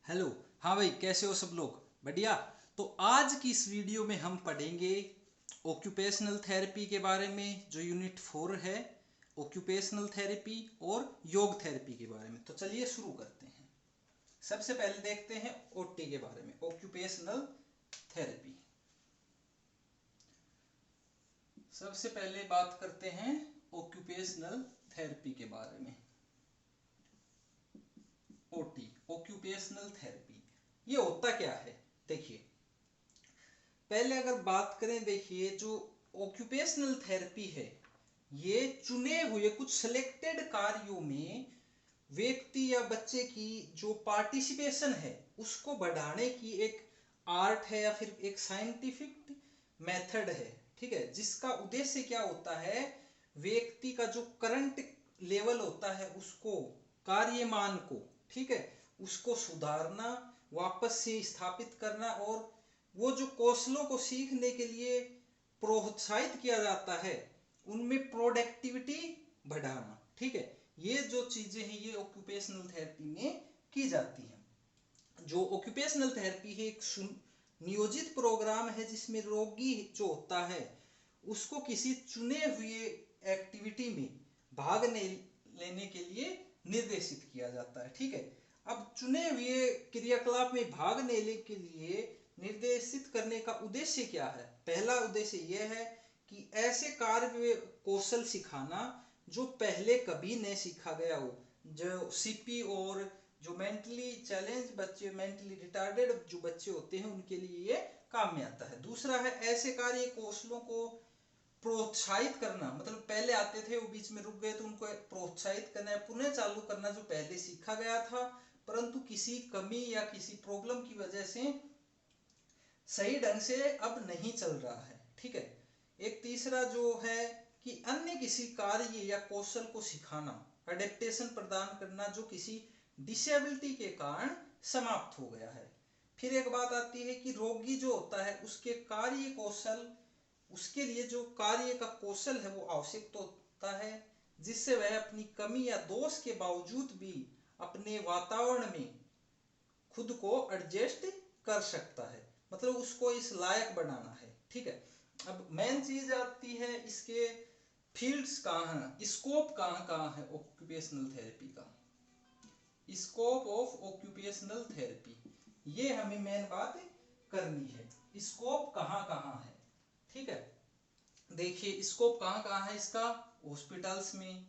Hello. हाँ भाई, कैसे हो सब लोग? बढ़िया। तो आज की इस वीडियो में हम पढ़ेंगे ऑक्यूपेशनल थेरेपी के बारे में, जो यूनिट 4 है, ऑक्यूपेशनल थेरेपी और योग थेरेपी के बारे में। तो चलिए शुरू करते हैं। सबसे पहले देखते हैं ओटी के बारे में, ऑक्यूपेशनल थेरेपी। सबसे पहले बात करते हैं ऑक्यूपेशनल थेरेपी के बारे में। ओटी, ऑक्यूपेशनल थेरेपी, ये होता क्या है? देखिए, पहले अगर बात करें, देखिए जो ऑक्यूपेशनल थेरेपी है, ये चुने हुए कुछ सिलेक्टेड कार्यों में व्यक्ति या बच्चे की जो पार्टिसिपेशन है उसको बढ़ाने की एक आर्ट है या फिर एक साइंटिफिक मेथड है। ठीक है, जिसका उद्देश्य क्या होता है? व्यक्ति का जो करंट लेवल होता है उसको, कार्यमान को, ठीक है, उसको सुधारना, वापस से स्थापित करना, और वो जो कौशलों को सीखने के लिए प्रोत्साहित किया जाता है उनमें प्रोडक्टिविटी बढ़ाना। ठीक है, ये जो चीजें हैं ये ऑक्यूपेशनल थेरेपी में की जाती हैं। जो ऑक्यूपेशनल थेरेपी है एक नियोजित प्रोग्राम है जिसमें रोगी जो होता है उसको किसी चुने हुए एक्टिविटी में भाग लेने के लिए निर्देशित किया जाता है। ठीक है, अब चुने हुए क्रियाकलाप में भाग लेने के लिए निर्देशित करने का उद्देश्य क्या है? पहला उद्देश्य यह है कि ऐसे कार्य कौशल सिखाना जो पहले कभी नहीं सीखा गया हो, जो सीपी और जो मेंटली चैलेंज बच्चे, मेंटली रिटार्डेड जो बच्चे होते हैं उनके लिए ये काम में आता है। दूसरा है ऐसे कार्य कौशलों को प्रोत्साहित करना, मतलब पहले आते थे वो बीच में रुक गए तो उनको प्रोत्साहित करना है, पुनः चालू करना जो पहले सीखा गया था परंतु किसी कमी या किसी प्रॉब्लम की वजह से सही ढंग से अब नहीं चल रहा है। ठीक है, एक तीसरा जो है कि अन्य किसी कार्य या कौशल को सिखाना, अडेप्टेशन प्रदान करना जो किसी डिसेबिलिटी के कारण समाप्त हो गया है। फिर एक बात आती है कि रोगी जो होता है उसके कार्य कौशल, उसके लिए जो कार्य का कौशल है वो आवश्यक तो होता है जिससे वह अपनी कमी या दोष के बावजूद भी अपने वातावरण में खुद को एडजस्ट कर सकता है, मतलब उसको इस लायक बनाना है। ठीक है, अब मेन चीज आती है इसके फील्ड्स कहाँ हैं, स्कोप कहाँ कहाँ है ऑक्यूपेशनल थेरेपी का, स्कोप ऑफ ऑक्यूपेशनल थेरेपी, ये हमें मेन बात करनी है। स्कोप कहाँ कहाँ है? ठीक है, देखिए स्कोप कहाँ कहाँ है इसका। हॉस्पिटल्स में,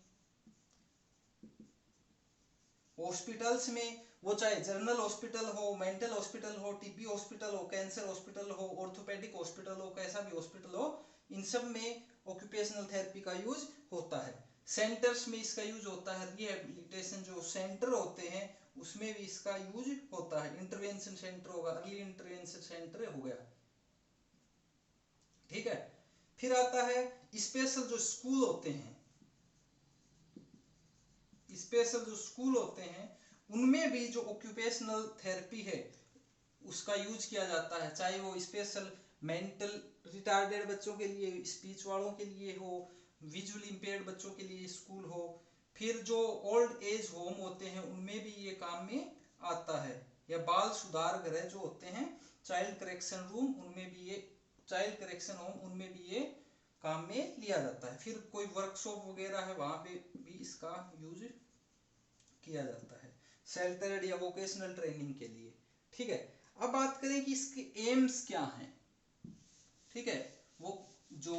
हॉस्पिटल्स में वो चाहे जनरल हॉस्पिटल हो, मेंटल हॉस्पिटल हो, टीबी हॉस्पिटल हो, कैंसर हॉस्पिटल हो, ऑर्थोपेडिक हॉस्पिटल हो, कैसा भी हॉस्पिटल हो, इन सब में ऑक्यूपेशनल थेरेपी का यूज होता है। सेंटर्स में इसका यूज होता है, रिहेबिलिटेशन जो सेंटर होते हैं उसमें भी इसका यूज होता है। इंटरवेंशन सेंटर होगा, अर्ली इंटरवेंशन सेंटर हो गया। ठीक है, फिर आता है स्पेशल जो स्कूल होते हैं, स्पेशल जो स्कूल होते हैं उनमें भी जो ऑक्यूपेशनल थेरेपी है उसका यूज किया जाता है, चाहे वो स्पेशल मेंटल रिटार्डेड बच्चों के लिए, स्पीच वालों के लिए हो, विजुअली इंपेयर्ड बच्चों के लिए स्कूल हो, फिर जो ओल्ड एज होम होते हैं उनमें भी ये काम में आता है, या बाल सुधार गृह जो होते हैं, चाइल्ड करेक्शन रूम, उनमें भी ये, चाइल्ड करेक्शन होम, उनमें भी ये काम में लिया जाता है। फिर कोई वर्कशॉप वगैरह है वहां पे भी इसका यूज किया जाता है, सेल्टर्ड या वोकेशनल ट्रेनिंग के लिए। ठीक है, अब बात करें कि इसके एम्स क्या हैं। ठीक है, वो जो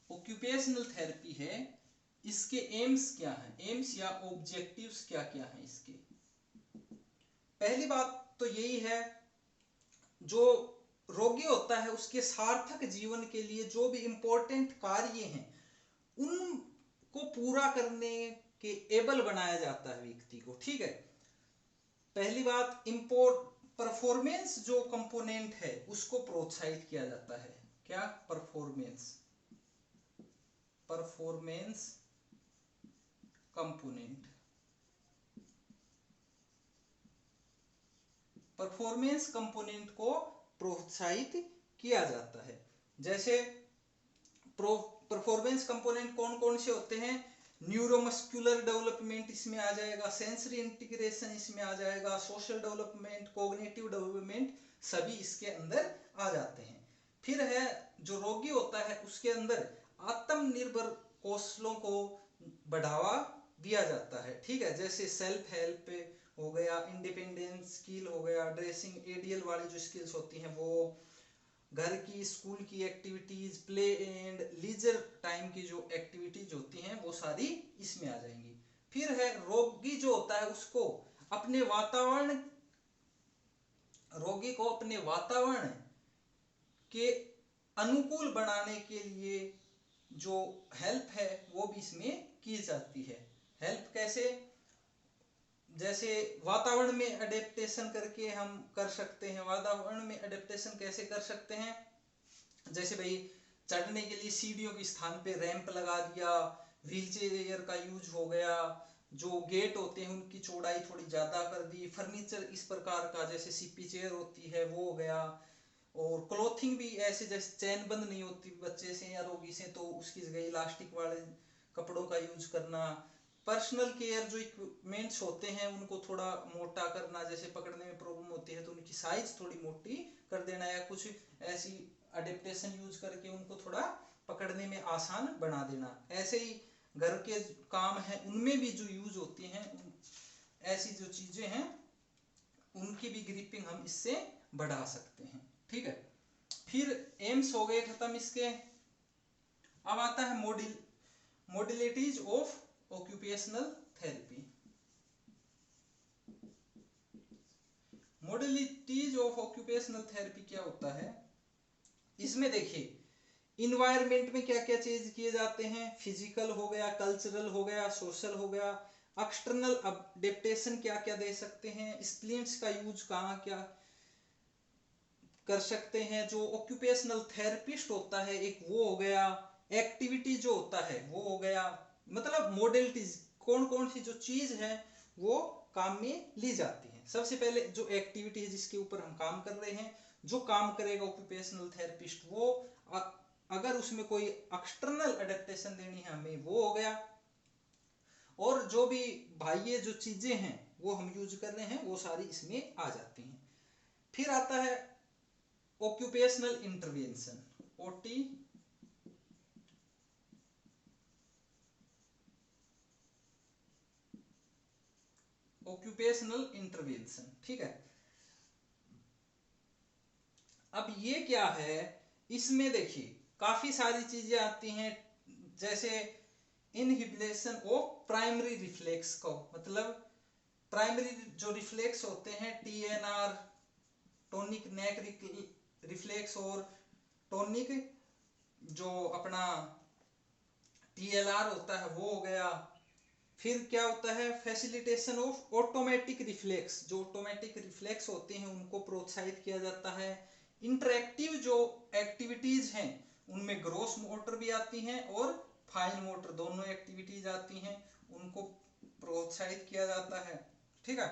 ऑक्यूपेशनल थेरेपी है इसके एम्स क्या हैं, एम्स या ऑब्जेक्टिव्स क्या क्या हैं इसके। पहली बात तो यही है, जो रोगी होता है उसके सार्थक जीवन के लिए जो भी इंपॉर्टेंट कार्य हैं उनको पूरा करने के एबल बनाया जाता है व्यक्ति को। ठीक है, पहली बात, इंपोर्ट परफॉर्मेंस जो कंपोनेंट है उसको प्रोत्साहित किया जाता है। क्या? Performance, performance component, performance component को प्रोत्साहित किया जाता है। जैसे परफॉर्मेंस कंपोनेंट कौन कौन से होते हैं? न्यूरोमस्कुलर डेवलपमेंट इसमें आ जाएगा, सेंसरी इंटीग्रेशन इसमें आ जाएगा, सोशल डेवलपमेंट, कोग्निटिव डेवलपमेंट सभी इसके अंदर आ जाते हैं। फिर है जो रोगी होता है उसके अंदर आत्मनिर्भर कौशलों को बढ़ावा दिया जाता है, ठीक है, जैसे सेल्फ हेल्प हो गया, इंडिपेंडेंस स्किल हो गया, ड्रेसिंग एडीएल वाली जो स्किल्स होती हैं वो, घर की स्कूल की activities, play and leisure time की जो एक्टिविटीज होती हैं वो सारी इसमें आ जाएंगी। फिर है रोगी जो होता है उसको अपने वातावरण, रोगी को अपने वातावरण के अनुकूल बनाने के लिए जो हेल्प है वो भी इसमें की जाती है। हेल्प कैसे, जैसे वातावरण में अडेप्टेशन करके हम कर सकते हैं। वातावरण में अडेप्टेशन कैसे कर सकते हैं, जैसे भाई चढ़ने के लिए सीढ़ियों के स्थान पे रैंप लगा दिया, व्हील चेयर का यूज हो गया, जो गेट होते हैं उनकी चौड़ाई थोड़ी ज्यादा कर दी, फर्नीचर इस प्रकार का जैसे सीपी चेयर होती है वो हो गया, और क्लोथिंग भी ऐसे, जैसे चैन बंद नहीं होती बच्चे से या रोगी से तो उसकी जगह इलास्टिक वाले कपड़ों का यूज करना। पर्सनल केयर जो इक्विपमेंट्स होते हैं उनको थोड़ा मोटा करना, जैसे पकड़ने में प्रॉब्लम होती है तो उनकी साइज थोड़ी मोटी कर देना, या कुछ ऐसी अडेप्टेशन यूज करके उनको थोड़ा पकड़ने में आसान बना देना। ऐसे ही घर के काम है उनमें भी जो यूज होती हैं, ऐसी जो चीजें हैं उनकी भी ग्रिपिंग हम इससे बढ़ा सकते हैं, ठीक है। फिर एम्स हो गए खत्म इसके। अब आता है modalities of occupational therapy. Modalities of occupational therapy क्या होता है, इसमें देखिए इन्वायरमेंट में क्या क्या चीज किए जाते हैं, फिजिकल हो गया, कल्चरल हो गया, सोशल हो गया, एक्सटर्नल अडेप्टेशन क्या क्या दे सकते हैं, स्प्लिंट्स का यूज कहाँ क्या कर सकते हैं। जो ऑक्यूपेशनल थेरेपिस्ट होता है एक वो हो गया, एक्टिविटी जो होता है वो हो गया, मतलब मोडेलिटीज कौन कौन सी जो चीज है वो काम में ली जाती है। सबसे पहले जो एक्टिविटी है जिसके ऊपर हम काम कर रहे हैं, जो काम करेगा ऑक्यूपेशनल थेरेपिस्ट वो, अगर उसमें कोई एक्सटर्नल अडेप्टेशन देनी है हमें वो हो गया, और जो भी बाह्य जो चीजें हैं वो हम यूज कर रहे हैं वो सारी इसमें आ जाती हैं। फिर आता है occupational intervention, OT, occupational intervention, ठीक है। अब ये क्या है, इसमें देखिए काफी सारी चीजें आती हैं, जैसे इनहिबिशन ऑफ प्राइमरी रिफ्लेक्स को, मतलब प्राइमरी जो रिफ्लेक्स होते हैं टीएनआर, टोनिक नेक रिफ्लेक्स, और टोनिक जो अपना टीएलआर होता है वो हो गया। फिर क्या होता है, फैसिलिटेशन ऑफ ऑटोमेटिक रिफ्लेक्स, जो ऑटोमेटिक रिफ्लेक्स होते हैं उनको प्रोत्साहित किया जाता है। इंटरैक्टिव जो एक्टिविटीज हैं उनमें ग्रोस मोटर भी आती हैं और फाइन मोटर दोनों एक्टिविटीज आती हैं, उनको प्रोत्साहित किया जाता है, ठीक है।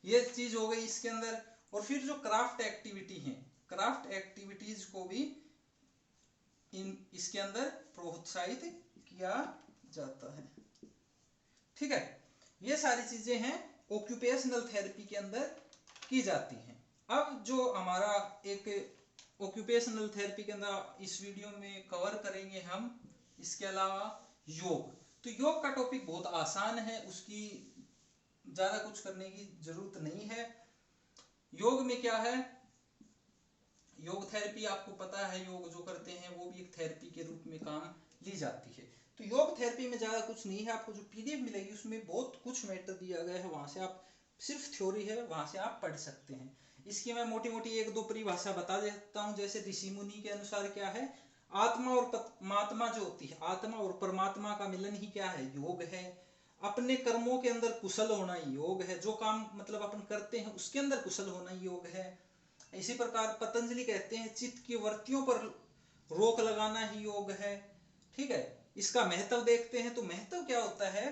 ये चीज हो गई इसके अंदर। और फिर जो क्राफ्ट एक्टिविटी है, क्राफ्ट एक्टिविटीज को भी इसके अंदर प्रोत्साहित किया जाता है, ठीक है। ये सारी चीजें हैं ऑक्यूपेशनल थेरेपी के अंदर की जाती हैं। अब जो हमारा एक ऑक्यूपेशनल थेरेपी के अंदर इस वीडियो में कवर करेंगे हम, इसके अलावा योग। तो योग का टॉपिक बहुत आसान है, उसकी ज्यादा कुछ करने की जरूरत नहीं है। योग में क्या है, योग थेरेपी आपको पता है, योग जो करते हैं वो भी एक थेरेपी के रूप में काम ली जाती है। तो योग थेरेपी में ज्यादा कुछ नहीं है, आपको जो पीडीएफ मिलेगी उसमें बहुत कुछ मैटर दिया गया है, वहां से आप सिर्फ थ्योरी है वहां से आप पढ़ सकते हैं। इसकी मैं मोटी मोटी एक दो परिभाषा बता देता हूँ। जैसे ऋषि मुनि के अनुसार क्या है, आत्मा और परमात्मा जो होती है, आत्मा और परमात्मा का मिलन ही क्या है, योग है। अपने कर्मों के अंदर कुशल होना ही योग है, जो काम मतलब अपन करते हैं उसके अंदर कुशल होना ही योग है। इसी प्रकार पतंजलि कहते हैं चित्त की वृत्तियों पर रोक लगाना ही योग है, ठीक है। इसका महत्व देखते हैं, तो महत्व क्या होता है,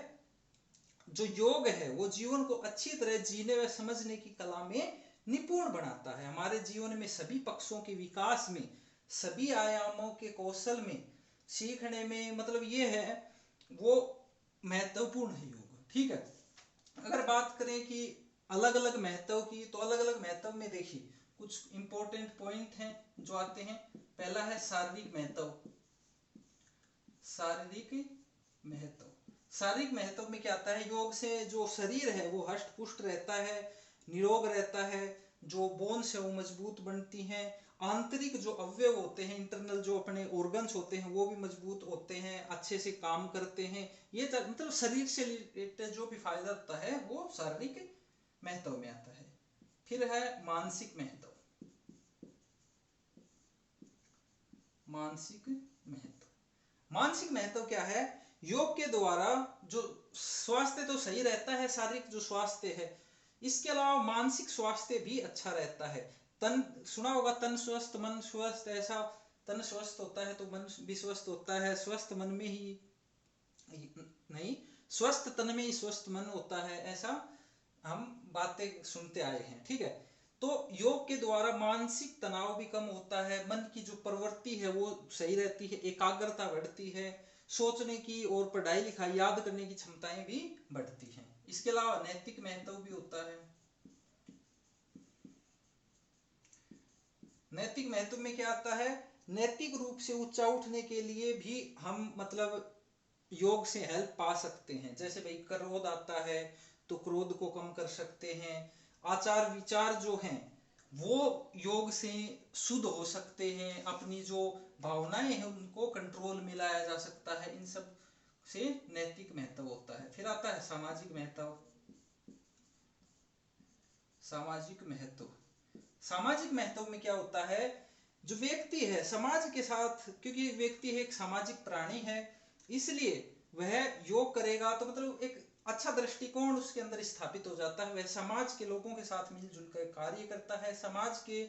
जो योग है वो जीवन को अच्छी तरह जीने व समझने की कला में निपुण बनाता है। हमारे जीवन में सभी पक्षों के विकास में, सभी आयामों के कौशल में, सीखने में, मतलब ये है वो महत्वपूर्ण है योग, ठीक है। अगर बात करें कि अलग अलग महत्व की, तो अलग अलग महत्व में देखिए कुछ इंपॉर्टेंट पॉइंट हैं जो आते हैं। पहला है शारीरिक महत्व। शारीरिक महत्व, शारीरिक महत्व में क्या आता है, योग से जो शरीर है वो हष्ट पुष्ट रहता है, निरोग रहता है, जो बोन्स है वो मजबूत बनती हैं, आंतरिक जो अवयव होते हैं, इंटरनल जो अपने ऑर्गन्स होते हैं वो भी मजबूत होते हैं, अच्छे से काम करते हैं। ये मतलब शरीर से रिलेटेड जो भी फायदा होता है वो शारीरिक महत्व में आता है। फिर है मानसिक महत्व। मानसिक महत्व, मानसिक महत्व क्या है, योग के द्वारा जो स्वास्थ्य तो सही रहता है, शारीरिक जो स्वास्थ्य है, इसके अलावा मानसिक स्वास्थ्य भी अच्छा रहता है। तन सुना होगा, तन स्वस्थ मन स्वस्थ, ऐसा तन स्वस्थ होता है तो मन भी स्वस्थ होता है, स्वस्थ मन में ही नहीं, स्वस्थ तन में ही स्वस्थ मन होता है, ऐसा हम बातें सुनते आए हैं, ठीक है। तो योग के द्वारा मानसिक तनाव भी कम होता है, मन की जो प्रवृत्ति है वो सही रहती है, एकाग्रता बढ़ती है, सोचने की और पढ़ाई लिखाई याद करने की क्षमताएं भी बढ़ती हैं। इसके अलावा नैतिक महत्व भी होता है। नैतिक महत्व में क्या आता है, नैतिक रूप से ऊंचा उठने के लिए भी हम मतलब योग से हेल्प पा सकते हैं। जैसे भाई क्रोध आता है तो क्रोध को कम कर सकते हैं, आचार विचार जो हैं वो योग से शुद्ध हो सकते हैं, अपनी जो भावनाएं हैं उनको कंट्रोल में लाया जा सकता है, इन सब से नैतिक महत्व होता है। फिर आता है सामाजिक महत्व। सामाजिक महत्व, सामाजिक महत्व में क्या होता है, जो व्यक्ति है समाज के साथ, क्योंकि व्यक्ति एक सामाजिक प्राणी है, इसलिए वह योग करेगा तो मतलब एक अच्छा दृष्टिकोण उसके अंदर स्थापित हो जाता है, वह समाज के लोगों के साथ मिलजुल कर कार्य करता है, समाज के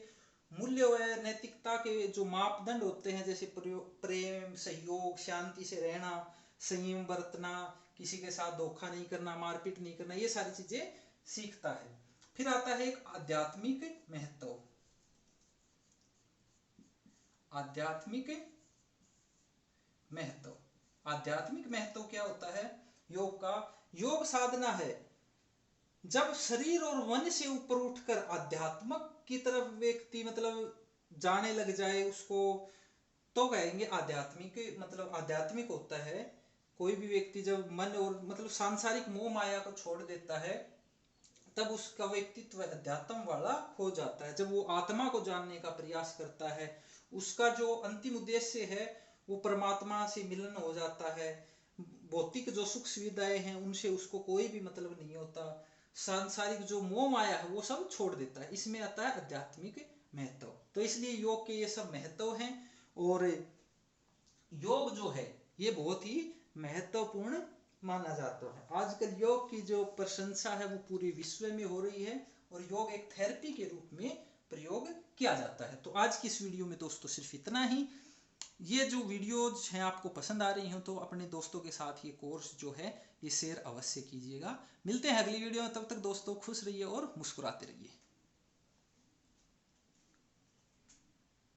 मूल्य व नैतिकता के जो मापदंड होते हैं, जैसे प्रेम, सहयोग, शांति से रहना, संयम बरतना, किसी के साथ धोखा नहीं करना, मारपीट नहीं करना, ये सारी चीजें सीखता है। फिर आता है एक आध्यात्मिक महत्व। आध्यात्मिक महत्व, आध्यात्मिक महत्व क्या होता है योग का, योग साधना है जब शरीर और मन से ऊपर उठकर आध्यात्मक की तरफ व्यक्ति मतलब जाने लग जाए उसको, तो कहेंगे आध्यात्मिक, मतलब आध्यात्मिक होता है। कोई भी व्यक्ति जब मन और मतलब सांसारिक मोह माया को छोड़ देता है तब उसका व्यक्तित्व अध्यात्म वाला हो जाता है। जब वो आत्मा को जानने का प्रयास करता है, उसका जो अंतिम उद्देश्य है वो परमात्मा से मिलन हो जाता है, भौतिक जो सुख सुविधाएं हैं उनसे उसको कोई भी मतलब नहीं होता, सांसारिक जो मोह माया है वो सब छोड़ देता है, इसमें आता है आध्यात्मिक महत्व। तो इसलिए योग के ये सब महत्व हैं, और योग जो है ये बहुत ही महत्वपूर्ण माना जाता है। आजकल योग की जो प्रशंसा है वो पूरे विश्व में हो रही है, और योग एक थेरेपी के रूप में प्रयोग किया जाता है। तो आज की इस वीडियो में दोस्तों सिर्फ इतना ही। ये जो वीडियोज हैं आपको पसंद आ रही हो तो अपने दोस्तों के साथ ये कोर्स जो है ये शेयर अवश्य कीजिएगा। मिलते हैं अगली वीडियो में, तब तक दोस्तों खुश रहिए और मुस्कुराते रहिए।